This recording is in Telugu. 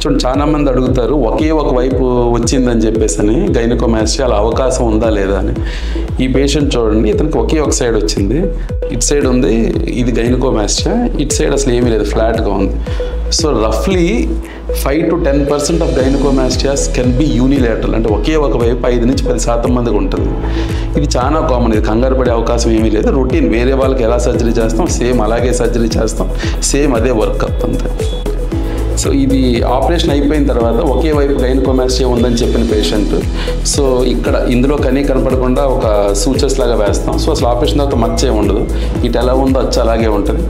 చూడండి, చాలా మంది అడుగుతారు ఒకే ఒక వైపు వచ్చిందని చెప్పేసి అని గైనకోమాస్టియా అలా అవకాశం ఉందా లేదా అని. ఈ పేషెంట్ చూడండి, ఇతనికి ఒకే ఒక సైడ్ వచ్చింది, ఇటు సైడ్ ఉంది, ఇది గైనకోమాస్టియా, ఇటు సైడ్ అసలు ఏమీ లేదు, ఫ్లాట్గా ఉంది. సో రఫ్లీ 5 to 10% of gynecomastias can be unilateral, అంటే ఒకే ఒక వైపు 5 నుంచి 10% మందికి ఉంటుంది. ఇది చాలా కామన్, ఇది కంగారు పడే అవకాశం ఏమీ లేదు. రొటీన్ వేరే వాళ్ళకి ఎలా సర్జరీ చేస్తాం సేమ్ అలాగే సర్జరీ చేస్తాం, సేమ్ అదే వర్కప్ అంతే. సో ఇది ఆపరేషన్ అయిపోయిన తర్వాత ఒకే వైపు గైనకోమాస్టియా ఉందని చెప్పిన పేషెంట్, సో ఇక్కడ ఇందులో కనపడకుండా ఒక సూచర్స్ లాగా వేస్తాం. సో అసలు ఆపరేషన్ తర్వాత మచ్చే ఉండదు, ఇటు ఎలా ఉందో అచ్చ అలాగే ఉంటుంది.